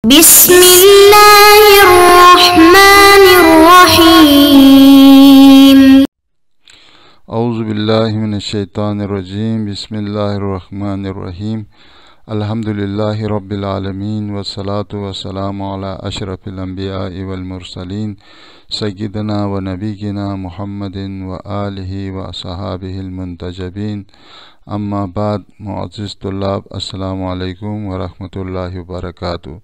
بسم اللہ الرحمن الرحیم اعوذ باللہ من الشیطان الرجیم بسم اللہ الرحمن الرحیم الحمدللہ رب العالمین والصلاة والسلام علی اشرف الانبیاء والمرسلین سیدنا و نبینا محمد و آلہ و صحابہ المنتجبین اما بعد معزز طلاب السلام علیکم ورحمۃ اللہ وبرکاتہ۔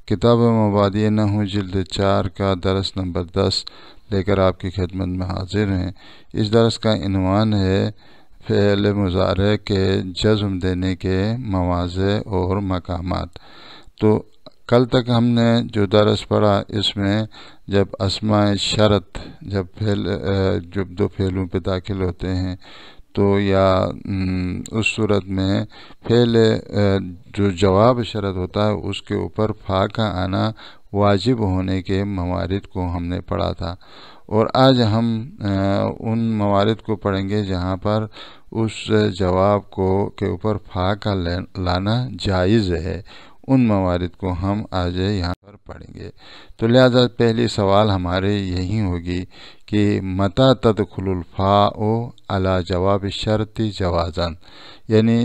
کتاب مبادئ نحو جلد 4 کا درس نمبر 10 لے کر آپ کی خدمت میں حاضر ہیں۔ اس درس کا عنوان ہے فعل مضارع کے جزم دینے کے مواضع اور مقامات۔ تو کل تک ہم نے جو درس پڑھا اس میں جب اسماء شرط جب دو فعلوں پہ داخل ہوتے ہیں تو یا اس صورت میں فعل جو جواب شرط ہوتا ہے اس کے اوپر فا کا آنا واجب ہونے کے موارد کو ہم نے پڑھا تھا، اور آج ہم ان موارد کو پڑھیں گے جہاں پر اس جواب کے اوپر فا کا لانا جائز ہے۔ ان موارد کو ہم آج یہاں پر پڑھیں گے۔ تو لہذا پہلی سوال ہمارے یہی ہوگی کہ متى تدخل الفاء علی جواب شرط جوازاً، یعنی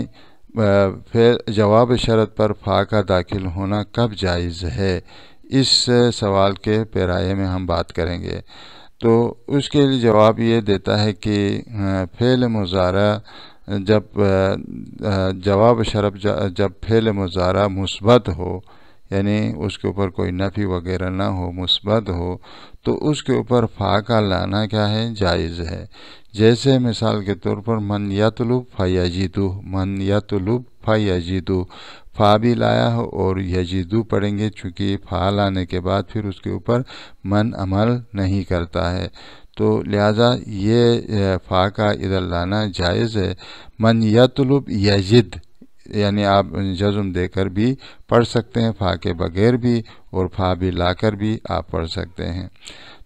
جواب شرط پر فا کا داخل ہونا کب جائز ہے، اس سوال کے پیرائے میں ہم بات کریں گے۔ تو اس کے لیے جواب یہ دیتا ہے کہ فعل مضارع جب فعل مضارع مثبت ہو، یعنی اس کے اوپر کوئی نفی وغیرہ نہ ہو، مثبت ہو، تو اس کے اوپر فا کا لانا کیا ہے، جائز ہے۔ جیسے مثال کے طور پر من یطلب فیجدو، من یطلب فیجدو، فا بھی لایا ہو اور یجدو پڑھیں گے، چونکہ فا لانے کے بعد پھر اس کے اوپر من عمل نہیں کرتا ہے، تو لہذا یہ فا کا ادھر لانا جائز ہے۔ من یطلب یجد، یعنی آپ جزم دے کر بھی پڑھ سکتے ہیں، فا کے بغیر بھی، اور فا بھی لا کر بھی آپ پڑھ سکتے ہیں۔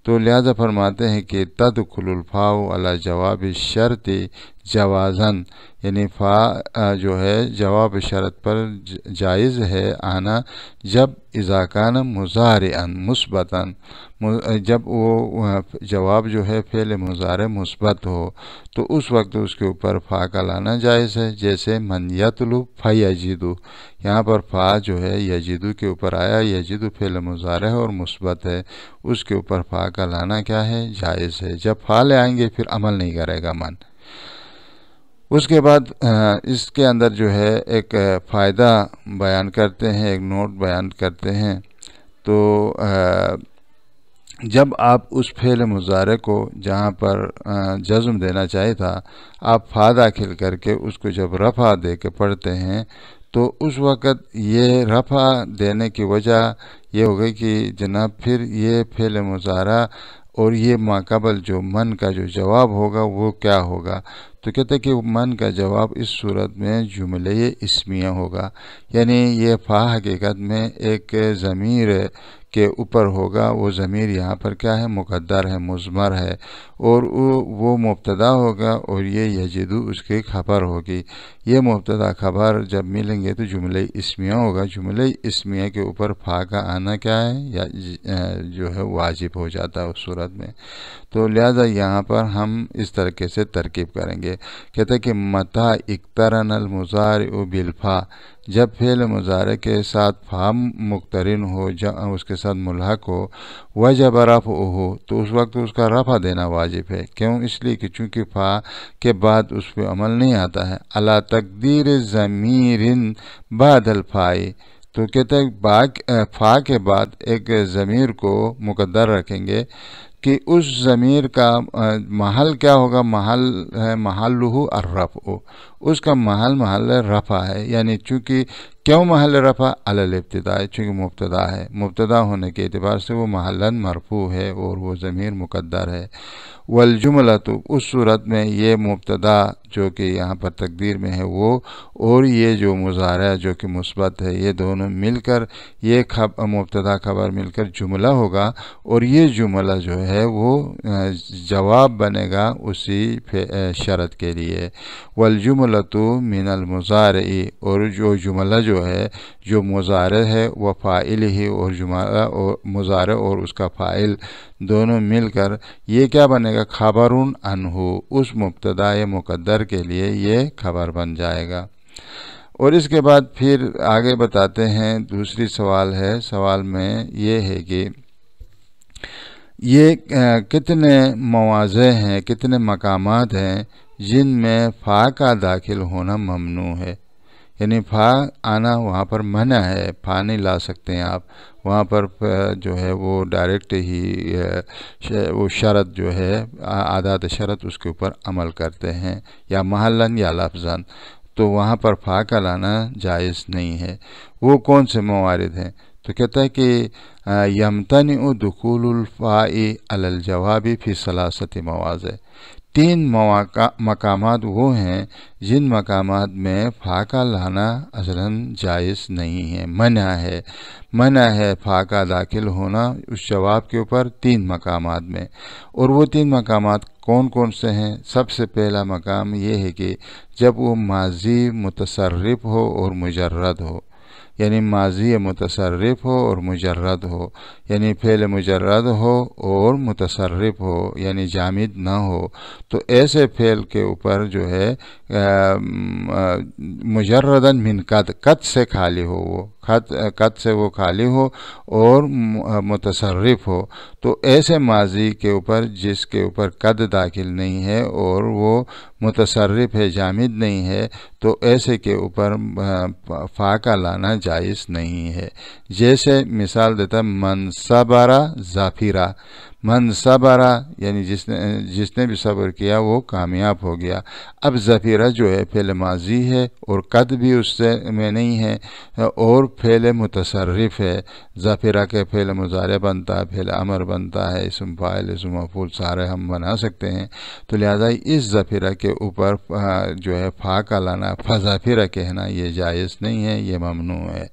تو لہذا فرماتے ہیں کہ تدخل الفاء علی جواب شرط جوازاً، یعنی فا جو ہے جواب شرط پر جائز ہے آنا جب اذا کان مضارعا مثبتا، جب وہ جواب جو ہے فعل مضارع مثبت ہو تو اس وقت اس کے اوپر فا کا لانا جائز ہے۔ جیسے من یطلب فیجدو، یہاں پر فا جو ہے یجدو کے اوپر آیا، یجدو فعل مضارع ہے اور مثبت ہے، اس کے اوپر فا کا لانا کیا ہے، جائز ہے۔ جب فا لے آئیں گے پھر عمل نہیں کرے گا من۔ اس کے بعد اس کے اندر جو ہے ایک فائدہ بیان کرتے ہیں، ایک نوٹ بیان کرتے ہیں۔ تو جب آپ اس فعل مضارع کو جہاں پر جزم دینا چاہے تھا، آپ فا داخل کر کے اس کو جب رفع دے کے پڑھتے ہیں تو اس وقت یہ رفع دینے کی وجہ یہ ہو گئی کہ جناب پھر یہ فعل مضارع اور یہ ماقبل جو من کا جو جواب ہوگا وہ کیا ہوگا، تو کہتے ہیں کہ من کا جواب اس صورت میں جملہ اسمیہ ہوگا، یعنی یہ فا حقیقت میں ایک ضمیر کے اوپر ہوگا۔ وہ ضمیر یہاں پر کیا ہے، مقدر ہے، مضمر ہے، اور وہ مبتدا ہوگا اور یہ یجدو اس کی خبر ہوگی۔ یہ مبتدا خبر جب ملیں گے تو جملہ اسمیہ ہوگا۔ جملہ اسمیہ کے اوپر فا کا آنا کیا ہے، یا جو ہے واجب ہو جاتا ہے اس صورت میں۔ تو لہذا یہاں پر ہم اس طریقے سے ترکیب کریں گے۔ کہتے ہیں کہ متى اقترن المضارع بالفاء، جب فعل مضارع کے ساتھ فا مقترن ہو، اس کے ساتھ ملحق ہو، وجب رفعہ، تو اس وقت اس کا رفع دینا واجب ہے۔ کیوں؟ اس لیے کہ چونکہ فا کے بعد اس پہ عمل نہیں آتا ہے۔ علی تقدیر ضمیر بعد الفاء، تو کہتے ہیں فا کے بعد ایک ضمیر کو مقدر رکھیں گے کہ اس ضمیر کا محل کیا ہوگا، محل ہے محلہ الرفع، اس کا محل رفع ہے، یعنی چونکہ کیوں محل رفع، علی الابتداء، چونکہ مبتدا ہے، مبتدا ہونے کے اعتبار سے وہ محلاً مرفوع ہے اور وہ ضمیر مقدر ہے۔ والجملہ، تو اس صورت میں یہ مبتدا جو کہ یہاں پر تقدیر میں ہے وہ، اور یہ جو مضارع جو کہ مثبت ہے، یہ دونوں مل کر، یہ مبتدا خبر مل کر جملہ ہوگا، اور یہ جملہ جو ہے ہے وہ جواب بنے گا اسی شرط کے لیے۔ والجملۃ من المضارع، اور جو جملہ جو ہے جو مضارع ہے وہ فاعل ہی، اور جملہ اور مضارع اور اس کا فاعل دونوں مل کر یہ کیا بنے گا؟ خبر عنہ، اس مبتدا مقدر کے لیے یہ خبر بن جائے گا۔ اور اس کے بعد پھر آگے بتاتے ہیں دوسری سوال ہے، سوال میں یہ ہے کہ یہ کتنے مواضع ہیں، کتنے مقامات ہیں جن میں فا کا داخل ہونا ممنوع ہے، یعنی فا آنا وہاں پر منع ہے، فا نہیں لا سکتے ہیں آپ وہاں پر، جو ہے وہ ڈائریکٹ ہی وہ شرط جو ہے عادات شرط اس کے اوپر عمل کرتے ہیں، یا محلاً یا لفظاً، تو وہاں پر فا کا لانا جائز نہیں ہے۔ وہ کون سے موارد ہیں؟ تو کہتا ہے کہ یمتنع دخول الفاء علی الجواب فی ثلاثۃ مواضع، 3 مقامات وہ ہیں جن مقامات میں فا کا لانا اصلاً جائز نہیں ہے، منع ہے فا کا داخل ہونا اس جواب کے اوپر 3 مقامات میں۔ اور وہ 3 مقامات کون کون سے ہیں؟ سب سے پہلا مقام یہ ہے کہ جب وہ ماضی متصرف ہو اور مجرد ہو، یعنی ماضی متصرف ہو اور مجرد ہو، یعنی فعل مجرد ہو اور متصرف ہو، یعنی جامد نہ ہو، تو ایسے فعل کے اوپر جو ہے مجردن من قد سے خالی ہو، وہ قد سے وہ خالی ہو اور متصرف ہو، تو ایسے ماضی کے اوپر جس کے اوپر قد داخل نہیں ہے اور وہ متصرف ہے، جامد نہیں ہے، تو ایسے کے اوپر فا کا لانا جائز نہیں ہے۔ جیسے مثال دیتا من صبر ظافرا، من صبر یعنی جس نے بھی صبر کیا وہ کامیاب ہو گیا۔ اب ظفیرہ جو ہے فعل ماضی ہے اور قد بھی اس سے میں نہیں ہے اور فعل متصرف ہے، ظفیرہ کے فعل مضارع بنتا ہے، فعل امر بنتا ہے، اسم فاعل اسم مفعول سارے ہم بنا سکتے ہیں، تو لہذا اس ظفیرہ کے اوپر جو ہے فا کا لانا، فظافرہ کہنا یہ جائز نہیں ہے، یہ ممنوع ہے۔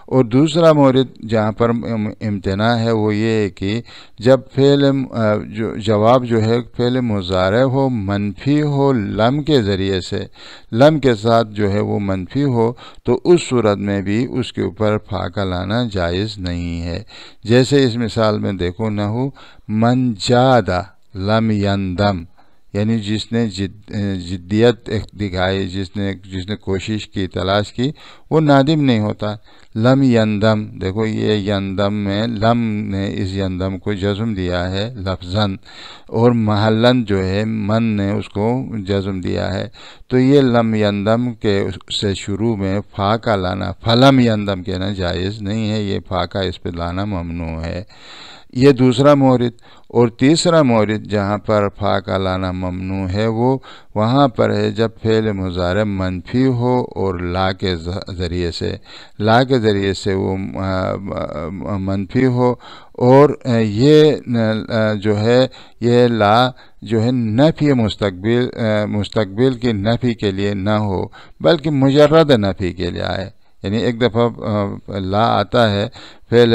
اور دوسرا مورد جہاں پر امتناع ہے وہ یہ ہے کہ جب جواب جو ہے فعل مضارع ہو، منفی ہو، لم کے ذریعے سے، لم کے ساتھ جو ہے وہ منفی ہو، تو اس صورت میں بھی اس کے اوپر فا کا لانا جائز نہیں ہے۔ جیسے اس مثال میں دیکھو، نحو من جاد لم یندم، یعنی جس نے جدیت دکھائی، جس نے کوشش کی، تلاش کی، وہ نادم نہیں ہوتا۔ لم یندم، دیکھو یہ یندم میں لم نے اس یندم کو جزم دیا ہے لفظاً، اور محلاً جو ہے من نے اس کو جزم دیا ہے، تو یہ لم یندم کے سے شروع میں فا کا لانا، فلم یندم کہنا جائز نہیں ہے، یہ فا کا اس پہ لانا ممنوع ہے۔ یہ دوسرا مورد۔ اور تیسرا مورد جہاں پر فا کا لانا ممنوع ہے وہ وہاں پر ہے جب فعل مضارع منفی ہو اور لا کے ذریعے سے وہ منفی ہو، اور یہ جو ہے یہ لا جو ہے نفی مستقبل کی نفی کے لیے نہ ہو بلکہ مجرد نفی کے لیے آئے، یعنی ایک دفعہ لا آتا ہے فعل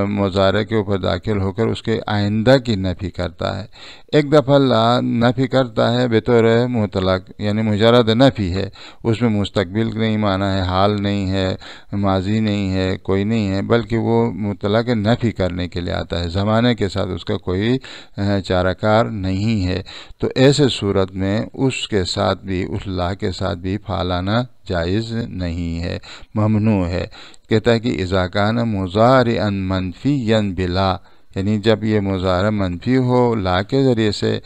مضارع کے اوپر داخل ہو کر اس کے آئندہ کی نفی کرتا ہے، ایک دفعہ لا نفی کرتا ہے بطور مطلق، یعنی مجرد نفی ہے، اس میں مستقبل نہیں مانا ہے، حال نہیں ہے، ماضی نہیں ہے، کوئی نہیں ہے، بلکہ وہ مطلق نفی کرنے کے لیے آتا ہے، زمانے کے ساتھ اس کا کوئی چارہ کار نہیں ہے، تو ایسے صورت میں اس کے ساتھ بھی، اس لا کے ساتھ بھی فا لانا جائز نہیں ہے، ممنوع ہے۔ کہتا ہے کہ اذا کان مضارعا منفیا بلا، یعنی جب یہ مضارع منفی ہو لا کے ذریعے سے،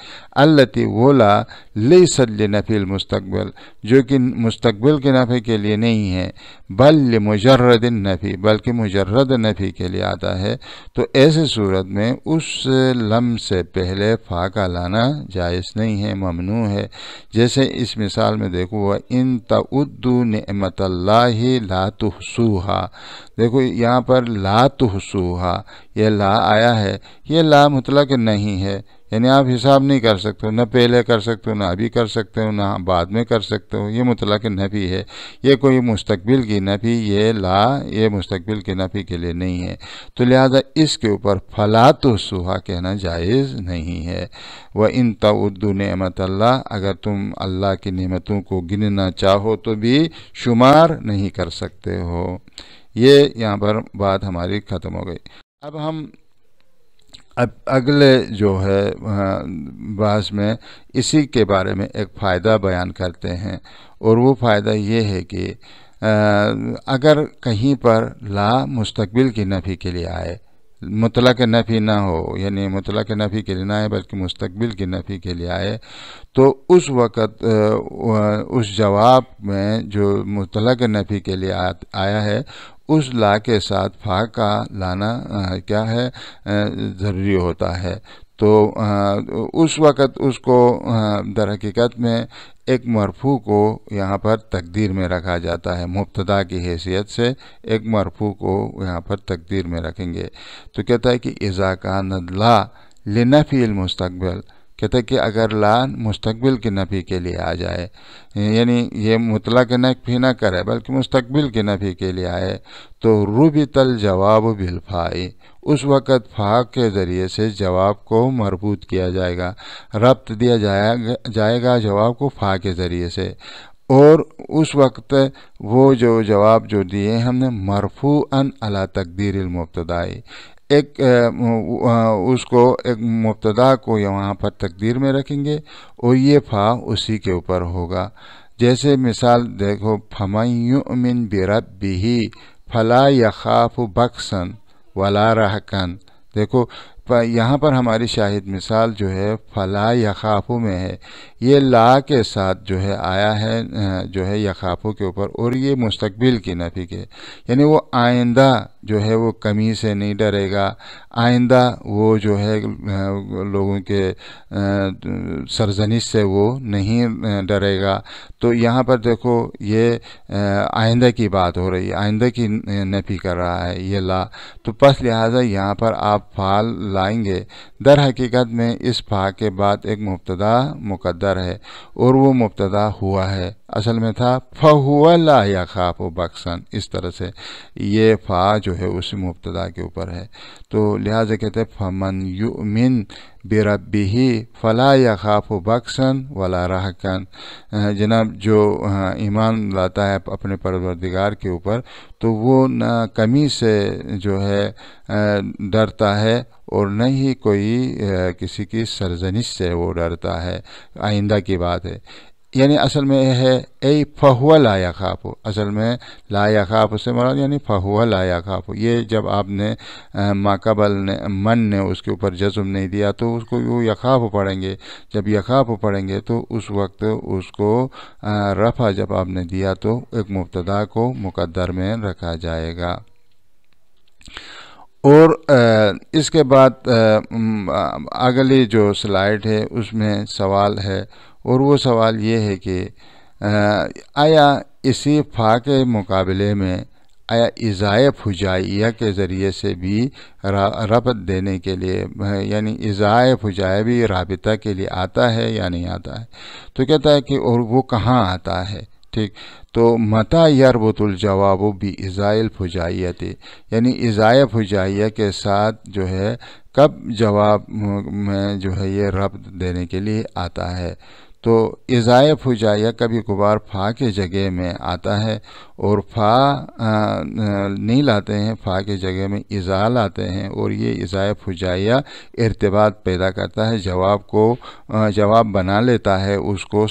التی وہ لا لیست لنفی المستقبل، جو کہ مستقبل کے نفی کے لیے نہیں ہے، بل لمجرد النفی، بلکہ مجرد نفی کے لیے آتا ہے، تو ایسے صورت میں اس لم سے پہلے فا کا لانا جائز نہیں ہے، ممنوع ہے۔ جیسے اس مثال میں دیکھو، وَإِن تَعُدُّوا نِعْمَةَ اللَّهِ لَا تُحْصُوهَا، دیکھو یہاں پر لا تحصوها، یہ لا آیا ہے، یہ لا مطلق نہیں ہے، یعنی آپ حساب نہیں کر سکتے ہو، نہ پہلے کر سکتے ہو، نہ ابھی کر سکتے ہو، نہ بعد میں کر سکتے ہو، یہ مطلق نفی ہے، یہ کوئی مستقبل کی نفی، یہ لا یہ مستقبل کی نفی کے لیے نہیں ہے، تو لہذا اس کے اوپر فلا تحصوها کہنا جائز نہیں ہے۔ وَإِن تَعُدُّوا نِعْمَتَ اللَّهِ اگر تم اللہ کی نعمتوں کو گننا چاہو تو بھی شمار نہیں کر سکتے ہو۔ یہ یہاں پر بات ہماری ختم ہو گئی۔ اب ہم اگلے جو ہے بحث میں اسی کے بارے میں ایک فائدہ بیان کرتے ہیں، اور وہ فائدہ یہ ہے کہ اگر کہیں پر لا مستقبل کی نفی کے لیے آئے، مطلق نفی نہ ہو، یعنی مطلق نفی کے لیے نہ آئے بلکہ مستقبل کی نفی کے لیے آئے، تو اس وقت اس جواب میں جو مطلق نفی کے لیے آیا ہے اس لا کے ساتھ فا کا لانا کیا ہے ضروری ہوتا ہے۔ تو اس وقت اس کو در حقیقت میں ایک مرفوع کو یہاں پر تقدیر میں رکھا جاتا ہے، مبتدا کی حیثیت سے ایک مرفوع کو یہاں پر تقدیر میں رکھیں گے۔ تو کہتا ہے کہ اذا کانت لا لنفی المستقبل، کہتا ہے کہ اگر لا مستقبل کی نفی کے لیے آ جائے، یعنی یہ مطلق نفی نہ کرے بلکہ مستقبل کی نفی کے لیے آئے، تو ربط الجواب بالفاء، اس وقت فا کے ذریعے سے جواب کو مربوط کیا جائے گا، ربط دیا جائے گا جواب کو فا کے ذریعے سے، اور اس وقت وہ جو جواب جو دیے ہم نے مرفوعاً علی تقدیر المبتدائی، ایک اس کو ایک مبتدا کو یہاں پر تقدیر میں رکھیں گے اور یہ فا اسی کے اوپر ہوگا۔ جیسے مثال دیکھو، فَمَن يُؤْمِن بِرَبِّهِ فَلَا يَخَافُ بَخْسًا وَلَا رَهْقًا، دیکھو یہاں پر ہماری شاہد مثال جو ہے فلا یخافو میں ہے، یہ لا کے ساتھ جو ہے آیا ہے جو ہے یخافو کے اوپر، اور یہ مستقبل کی نفی کے، یعنی وہ آئندہ جو ہے وہ کمی سے نہیں ڈرے گا، آئندہ وہ جو ہے لوگوں کے سرزنش سے وہ نہیں ڈرے گا۔ تو یہاں پر دیکھو یہ آئندہ کی بات ہو رہی ہے، آئندہ کی نفی کر رہا ہے یہ لا، تو پس لہٰذا یہاں پر آپ فعل لائیں گے۔ در حقیقت میں اس فا کے بعد ایک مبتدا مقدر ہے، اور وہ مبتدا ہوا ہے، اصل میں تھا فَهُوَ لَا يَخَافُ بَخْسًا، اس طرح سے یہ فا جو ہے اس مبتدا کے اوپر ہے۔ تو لہٰذا کہتے ہیں فَمَن يُؤْمِن بِرَبِّهِ فَلَا يَخَافُ بَخْسًا وَلَا رَهْقًا، جناب جو ایمان لاتا ہے اپنے پروردگار کے اوپر تو وہ نہ کمی سے جو ہے ڈرتا ہے اور نہ ہی کوئی کسی کی سرزنش سے وہ ڈرتا ہے، آئندہ کی بات ہے۔ یعنی اصل میں یہ ہے ای فہو لا یخاف، اصل میں لا یخاف سے مراد یعنی فہو لا یخاف، یہ جب آپ نے ماقبل نے من نے اس کے اوپر جزم نہیں دیا تو اس کو وہ یخاف پڑھیں گے، جب یخاف پڑھیں گے تو اس وقت اس کو رفع جب آپ نے دیا تو ایک مبتدا کو مقدر میں رکھا جائے گا۔ اور اس کے بعد اگلی جو سلائیڈ ہے اس میں سوال ہے، اور وہ سوال یہ ہے کہ آیا اسی فا کے مقابلے میں آیا ازائے فجائیہ کے ذریعے سے بھی ربط دینے کے لیے، یعنی ازائے فجائیہ بھی رابطہ کے لیے آتا ہے یا نہیں آتا ہے؟ تو کہتا ہے کہ اور وہ کہاں آتا ہے، ٹھیک؟ تو متا یربط الجواب بازائے الفجائیت، یعنی ازائے فجائیہ کے ساتھ جو ہے کب جواب میں جو ہے یہ ربط دینے کے لیے آتا ہے؟ تو ازائے فجائیہ کبھی کبھار فا کے جگہ میں آتا ہے، اور فا نہیں لاتے ہیں، فا کے جگہ میں ازا لاتے ہیں، اور یہ ازائے فجائیہ ارتباط پیدا کرتا ہے، جواب کو جواب بنا لیتا ہے اس کو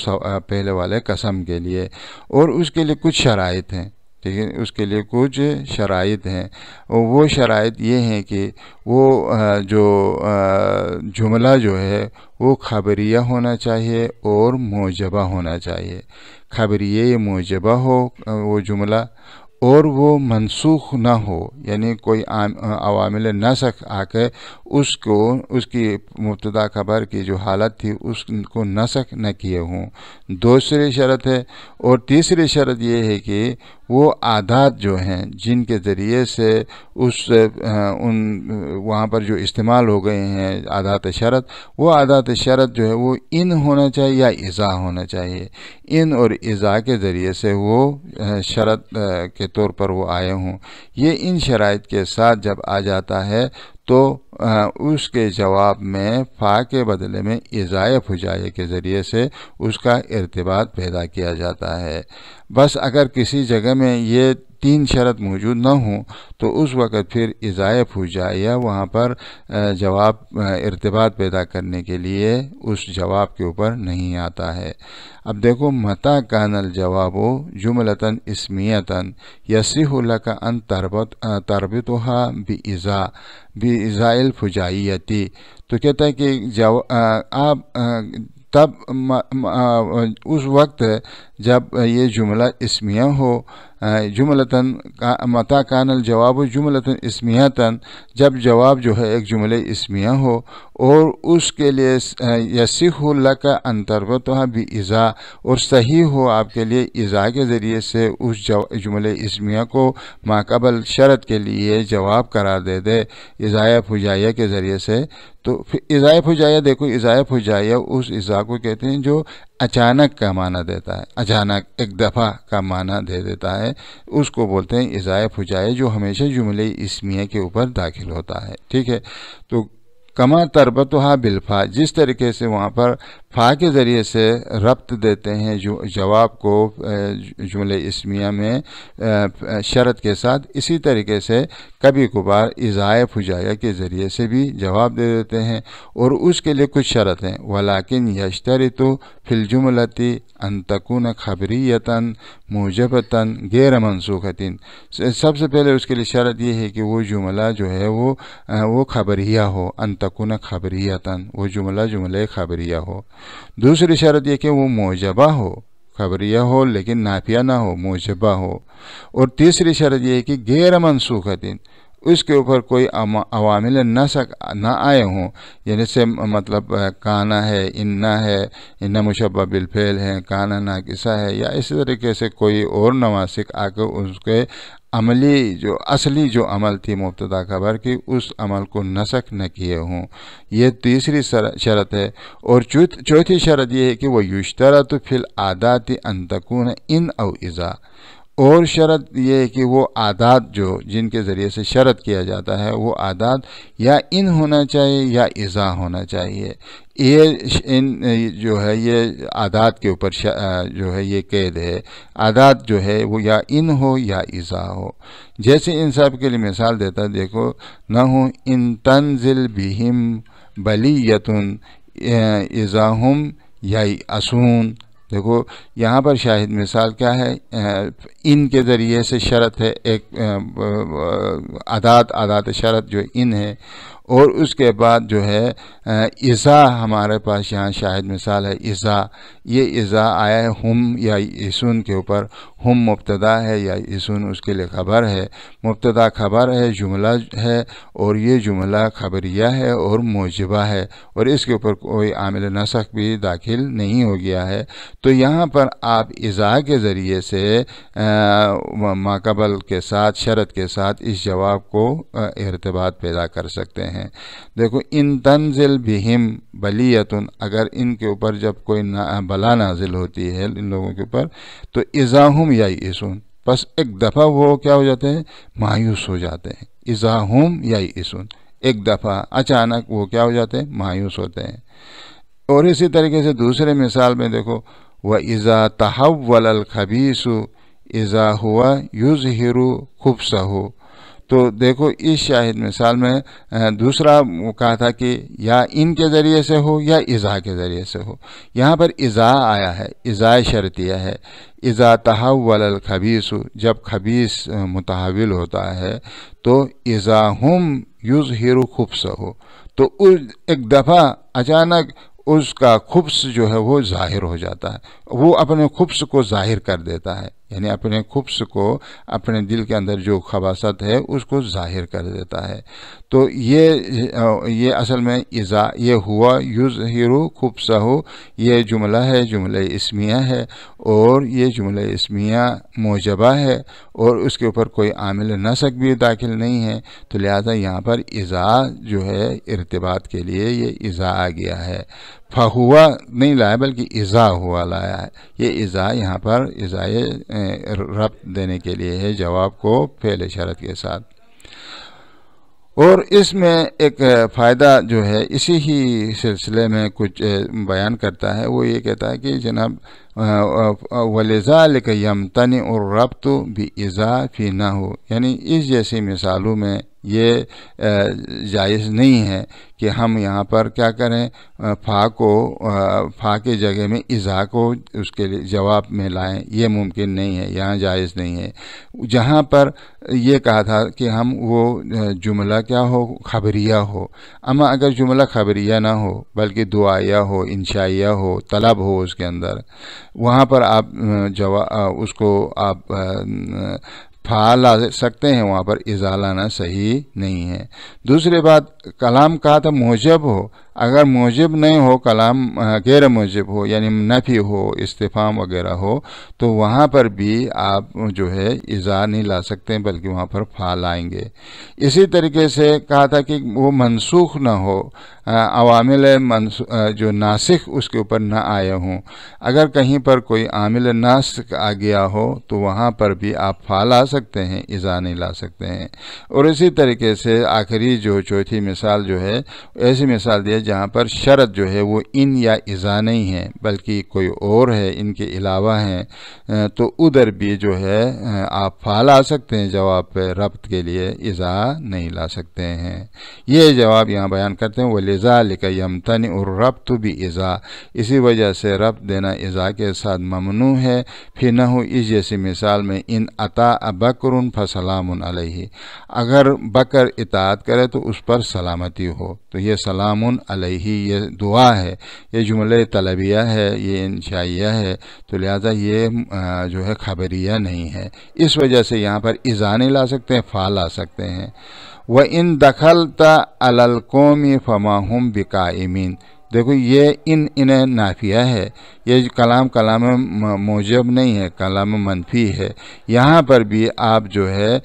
پہلے والے قسم کے لیے، اور اس کے لیے کچھ شرائط ہیں، ٹھیک ہے، اس کے لیے کچھ شرائط ہیں، اور وہ شرائط یہ ہیں کہ وہ جو جملہ جو ہے وہ خبریہ ہونا چاہیے اور موجبہ ہونا چاہیے، خبریہ موجبہ ہو وہ جملہ، اور وہ منسوخ نہ ہو، یعنی کوئی عوامل نسخ آ کے اس کی مبتدا خبر کی جو حالت تھی اس کو نسخ نہ کیے ہوں، دوسری شرط ہے۔ اور تیسری شرط یہ ہے کہ وہ عادات جو ہیں جن کے ذریعے سے وہاں پر جو استعمال ہو گئے ہیں عادات شرط، وہ عادات شرط جو ہے وہ ان ہونا چاہیے یا اذا ہونا چاہیے، ان اور اذا کے ذریعے سے وہ شرط کے طور پر وہ آئے ہوں۔ یہ ان شرائط کے ساتھ جب آ جاتا ہے تو اس کے جواب میں فا کے بدلے میں اذائے فجائے کے ذریعے سے اس کا ارتباط پیدا کیا جاتا ہے۔ بس اگر کسی جگہ میں یہ تین شرط موجود نہ ہوں تو اس وقت پھر اذائے فجائیہ وہاں پر جواب ارتباط پیدا کرنے کے لیے اس جواب کے اوپر نہیں آتا ہے۔ اب دیکھو، متا کان الجواب جملتاً اسمیتاً یصح لک ان تربطها بإذاء الفجائیتی، تو کہتا ہے کہ آپ تب اس وقت جب یہ جملہ اسمیہ ہو، جملتاً متا کان الجواب جملتاً اسمیتاً، جب جواب جو ہے ایک جملہ اسمیہ ہو اور اس کے لیے یصح لک ان تربطها بإذا، اور صحیح ہو آپ کے لیے اذا کے ذریعے سے اس جملہ اسمیہ کو ماقبل شرط کے لیے جواب قرار دے اذائے فجائیہ کے ذریعے سے، تو اذائے فجائیہ، دیکھو اذائے فجائیہ اس اذا کو کہتے ہیں جو اچانک کا معنی دیتا ہے، اچانک ایک دفعہ کا معنی دے دیتا ہے، اس کو بولتے ہیں اذائے فجائیہ، جو ہمیشہ جملہ اسمیہ کے اوپر داخل ہوتا ہے۔ ٹھیک ہے، تو کما تربطها بالفا، جس طریقے سے وہاں پر فا کے ذریعے سے ربط دیتے ہیں جو جواب کو جملہ اسمیہ میں شرط کے ساتھ، اسی طریقے سے کبھی کبھار اذائے فجائیہ کے ذریعے سے بھی جواب دے دیتے ہیں، اور اس کے لیے کچھ شرط ہیں۔ ولیکن یشترط فی الجملۃ ان تکون خبریۃ موجبۃ غیر منسوخۃ، سب سے پہلے اس کے لیے شرط یہ ہے کہ وہ جملہ جو ہے وہ خبریہ ہو، ان تکون خبریۃ، وہ جملہ خبریہ ہو۔ دوسری شرط یہ کہ وہ موجبہ ہو، خبریہ ہو لیکن نافیہ نہ ہو، موجبہ ہو۔ اور تیسری شرط یہ ہے کہ غیر منسوخۃ، اس کے اوپر کوئی عوامل نسخ نہ آئے ہوں، یعنی سے مطلب کانا ہے، انا ہے، انا مشبہ بالفعل ہے، کانا ناقصہ ہے، یا اسی طریقے سے کوئی اور نواسخ آ کے اس کے اصلی جو عمل تھی مبتدا خبر کی، اس عمل کو نسخ نہ کیے ہوں، یہ تیسری شرط ہے۔ اور چوتھی شرط یہ ہے کہ وہ یشترط فی العادات ان تکون ان او اذا، اور شرط یہ ہے کہ وہ عادات جن کے ذریعے سے شرط کیا جاتا ہے، وہ عادات یا ان ہونا چاہیے یا اذا ہونا چاہیے۔ یہ جو ہے یہ عادات کے اوپر جو ہے یہ قید ہے، عادات جو ہے وہ یا ان ہو یا اذا ہو۔ جیسے ان سب کے لیے مثال دیتا ہے، دیکھو، نہ ہو ان تنزل بہم بلیۃ اذا ہم ییأسون، دیکھو یہاں پر شاہد مثال کیا ہے، ان کے ذریعے سے شرط ہے، ایک عادات شرط جو ان ہے، اور اس کے بعد جو ہے اذا ہمارے پاس یہاں شاہد مثال ہے اذا، یہ اذا آیا ہے ہم یا یسون کے اوپر، ہم مبتدا ہے یا یسون اس کے لیے خبر ہے، مبتدا خبر ہے، جملہ ہے، اور یہ جملہ خبریہ ہے اور موجبہ ہے، اور اس کے اوپر کوئی عامل نسخ بھی داخل نہیں ہو گیا ہے۔ تو یہاں پر آپ اذا کے ذریعے سے ماقبل کے ساتھ، شرط کے ساتھ اس جواب کو ارتباط پیدا کر سکتے ہیں۔ دیکھو، ان تنزل بہم بلیۃ، اگر ان کے اوپر جب کوئی بلا نازل ہوتی ہے ان لوگوں کے اوپر، تو اذا ہم ییأسون، بس ایک دفعہ وہ کیا ہو جاتے ہیں، مایوس ہو جاتے ہیں، اذا ہم ییأسون، ایک دفعہ اچانک وہ کیا ہو جاتے ہیں، مایوس ہوتے ہیں۔ اور اسی طریقے سے دوسرے مثال میں دیکھو، وَإِذَا تَحَوَّلَ الْخَبِيثُ إِذَا هُوَ يُظْهِرُ خُبْثَهُ، تو دیکھو اس شاہد مثال میں دوسرا کہا تھا کہ یا ان کے ذریعے سے ہو یا اذا کے ذریعے سے ہو، یہاں پر اذا آیا ہے، اذا شرطیہ ہے۔ اذا تحول الخبیث، جب خبیث متحول ہوتا ہے تو اذا ہم یظہر خبثہ، تو ایک دفعہ اچانک اس کا خبث جو ہے وہ ظاہر ہو جاتا ہے، وہ اپنے خبث کو ظاہر کر دیتا ہے، یعنی اپنے خبث کو، اپنے دل کے اندر جو خباثت ہے اس کو ظاہر کر دیتا ہے۔ تو یہ اصل میں اذا، یہ ہوا یظہر خبثہ، یہ جملہ ہے، جملہ اسمیہ ہے، اور یہ جملہ اسمیہ موجبہ ہے، اور اس کے اوپر کوئی عامل نسق بھی داخل نہیں ہے، تو لہذا یہاں پر اذا جو ہے ارتباط کے لیے یہ اذا آ گیا ہے۔ فہوا نہیں لایا بلکہ اذا ہوا لایا ہے۔ یہ اذا یہاں پر اذائے ربط دینے کے لیے ہے جواب کو فعل شرط کے ساتھ۔ اور اس میں ایک فائدہ جو ہے اسی ہی سلسلے میں کچھ بیان کرتا ہے، وہ یہ کہتا ہے کہ جناب وَلِذَلِكَ يَمْتَنِعُ الرَّبْطُ بِإِذَا فِي نَحْوِ، یعنی اس جیسی مثالوں میں یہ جائز نہیں ہے کہ ہم یہاں پر کیا کریں، فا کے جگہ میں اذا کو اس کے جواب میں لائیں، یہ ممکن نہیں ہے، یہاں جائز نہیں ہے۔ جہاں پر یہ کہا تھا کہ ہم وہ جملہ کیا ہو، خبریہ ہو، اما اگر جملہ خبریہ نہ ہو بلکہ دعائیہ ہو، انشائیہ ہو، طلب ہو اس کے اندر، وہاں پر آپ اس کو آپ فعال لا سکتے ہیں، وہاں پر اذا لانا صحیح نہیں ہے۔ دوسری بات، کلام کہا تھا موجب ہو، اگر موجب نہیں ہو، کلام غیر موجب ہو یعنی نفی ہو، استفہام وغیرہ ہو، تو وہاں پر بھی آپ جو ہے اذا نہیں لا سکتے بلکہ وہاں پر فعال لائیں گے۔ اسی طریقے سے کہا تھا کہ وہ منسوخ نہ ہو، عوامل جو ناسخ اس کے اوپر نہ آئے ہوں، اگر کہیں پر کوئی عامل ناسخ آ گیا ہو تو وہاں پر بھی آپ فعال لا سکتے ہیں، اذا نہیں لا سکتے ہیں۔ اور اسی طریقے سے آخری جو چوتھی مثال جو ہے، ایسی مثال دی ہے جہاں پر شرط جو ہے وہ ان یا اذا نہیں ہے بلکہ کوئی اور ہے، ان کے علاوہ ہیں، تو ادھر بھی جو ہے آپ فعال آ سکتے ہیں جواب پہ، ربط کے لیے اذا نہیں لا سکتے ہیں۔ یہ جواب یہاں بیان کرتے ہیں وَلِذَلِكَ يَمْتَنِعُ الرَّبْطُ بِإِذَا، اسی وجہ سے ربط دینا اذا کے ساتھ ممنوع ہے۔ فی نحو، اس جیسی مثال میں ان اطاع بکر فسلام علیہ، اگر بکر اطاعت کرے تو اس پر سلامتی ہو، تو یہ سلام علیہ یہ دعا ہے، یہ جملہ طلبیہ ہے، یہ انشائیہ ہے، تو لہذا یہ جو ہے خبریہ نہیں ہے، اس وجہ سے یہاں پر اذا نہیں لا سکتے ہیں، فعل لا سکتے ہیں۔ وَإِن دَخَلْتَ عَلَى الْقَوْمِ فَمَا هُمْ بِقَائِمِينَ، دیکھو یہ انہیں نافیہ ہے، یہ کلام موجب نہیں ہے، کلام منفی ہے، یہاں پر بھی آپ جو ہے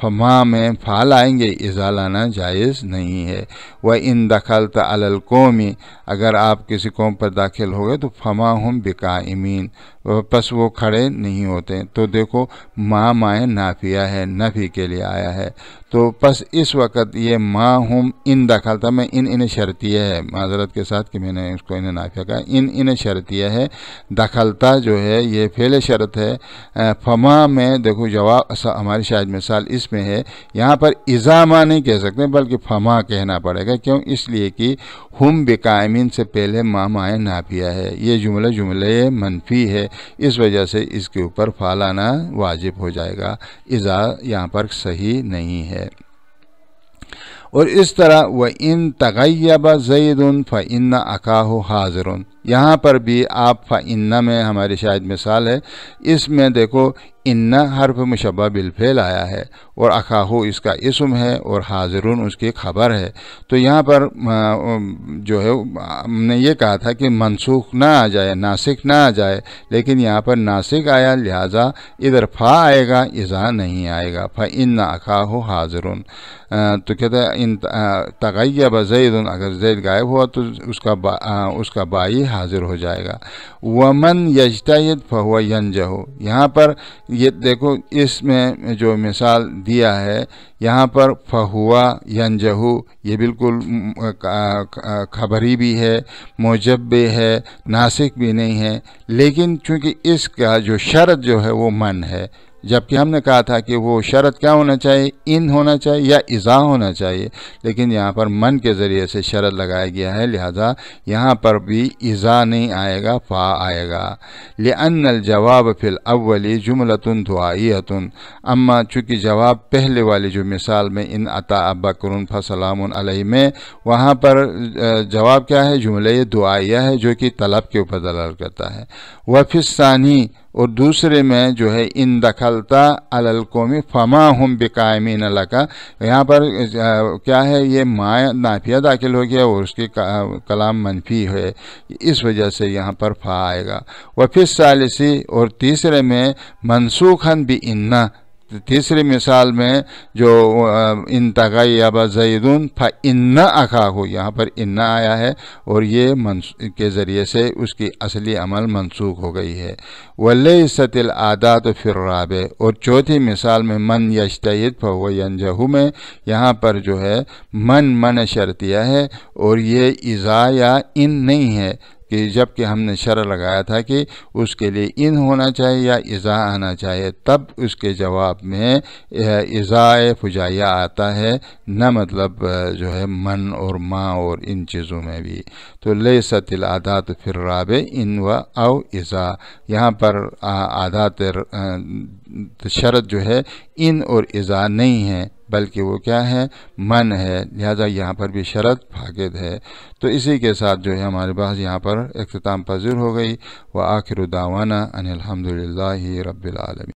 فما میں فعل آئیں گے، اذا لانا جائز نہیں ہے۔ وَإِن دَخَلْتَ عَلَى الْقَوْمِ، اگر آپ کسی قوم پر داخل ہو گئے تو فما ہم بقائمین، پس وہ کھڑے نہیں ہوتے، تو دیکھو مائے نافیہ ہے، نفی کے لیے آیا ہے، تو پس اس وقت یہ ما ہم ان دخلتا میں ان شرطیہ ہے، معذرت کے ساتھ کہ میں نے اس کو انہیں نافیہ کہا، ان شرطیہ ہے، دخلتا جو ہے یہ فعل شرط ہے۔ فما میں دیکھو جواب ہماری شاید مثال اس میں ہے، یہاں پر اذا ما نہیں کہہ سکتے بلکہ فما کہنا پڑے گا، کیوں؟ اس لیے کہ ہم بقائمین سے پہلے مائے نافیہ ہے، یہ جملہ منفی ہے، اس وجہ سے اس کے اوپر فعل آنا واجب ہو جائے گا، اذا یہاں پر صحیح نہیں ہے۔ اور اس طرح وَإِن تَغَيَّبَ زَيْدٌ فَإِنَّ أَخَاهُ حَاضِرٌ، یہاں پر بھی آپ فَإِنَّ میں ہماری شاید مثال ہے، اس میں دیکھو ان حرف مشبہ بالفعل آیا ہے اور اخاہو اس کا اسم ہے اور حاضرون اس کی خبر ہے، تو یہاں پر جو ہے ہم نے یہ کہا تھا کہ منسوخ نہ آ جائے، ناسخ نہ آ جائے، لیکن یہاں پر ناسخ آیا، لہٰذا ادھر فا آئے گا، اذا نہیں آئے گا۔ فَإِنَّ أَخَاهُ حَاضِرٌ، تو کہتے ہیں ان تغیب زید، اگر زید غائب ہوا تو اس کا بائی حاضر ہو جائے گا۔ وَمَنْ يَجْتَهِدْ فَهُوَ يَنْجَحُ، یہاں پر یہ دیکھو اس میں جو مثال دیا ہے، یہاں پر فہوا ینجہو، یہ بالکل خبری بھی ہے، موجب بھی ہے، ناسخ بھی نہیں ہے، لیکن چونکہ اس کا جو شرط جو ہے وہ من ہے، جبکہ ہم نے کہا تھا کہ وہ شرط کیا ہونا چاہیے، ان ہونا چاہیے یا اذا ہونا چاہیے، لیکن یہاں پر من کے ذریعے سے شرط لگایا گیا ہے، لہذا یہاں پر بھی اذا نہیں آئے گا، فا آئے گا۔ لأن الجواب فی الاول جملۃ دعائیۃ، اما چونکہ جواب پہلے والی جو مثال میں ان اطاع بکر فسلام علیہ میں، وہاں پر جواب کیا ہے، جملہ دعائیہ ہے جو کہ طلب کے اوپر دلالت کرتا ہے۔ وفی الثانی، اور دوسرے میں جو ہے ان دخلتا علی القوم فما ہم بقائمین لکا، یہاں پر کیا ہے، یہ ما نافیہ داخل ہو گیا اور اس کی کلام منفی ہے، اس وجہ سے یہاں پر فا آئے گا۔ وفی الثالثی، اور تیسرے میں منسوخاً بِإِنَّ، تیسری مثال میں جو ان تغیب زیدون فإن اخاہ، یہاں پر ان آیا ہے اور یہ کے ذریعے سے اس کی اصلی عمل منسوخ ہو گئی ہے۔ ولیست العادات فی الرابع، اور چوتھی مثال میں من یجتہد فہو ینجح میں یہاں پر جو ہے من شرطیہ ہے اور یہ اذا یا ان نہیں ہے، کہ جب کہ ہم نے شرط لگایا تھا کہ اس کے لیے ان ہونا چاہیے یا اذا آنا چاہیے، تب اس کے جواب میں اذا فجائیہ آتا ہے، نہ مطلب جو ہے من اور ما اور ان چیزوں میں بھی۔ تو لیست العادات فی الرابع ان و او اذا، یہاں پر عادات شرط جو ہے ان اور اذا نہیں ہے، بلکہ وہ کیا ہے، من ہے، لہذا یہاں پر بھی شرط فاقد ہے۔ تو اسی کے ساتھ جو ہے ہمارے بحث یہاں پر اختتام پذیر ہو گئی۔ وآخر دعوانا ان الحمدللہ رب العالمین۔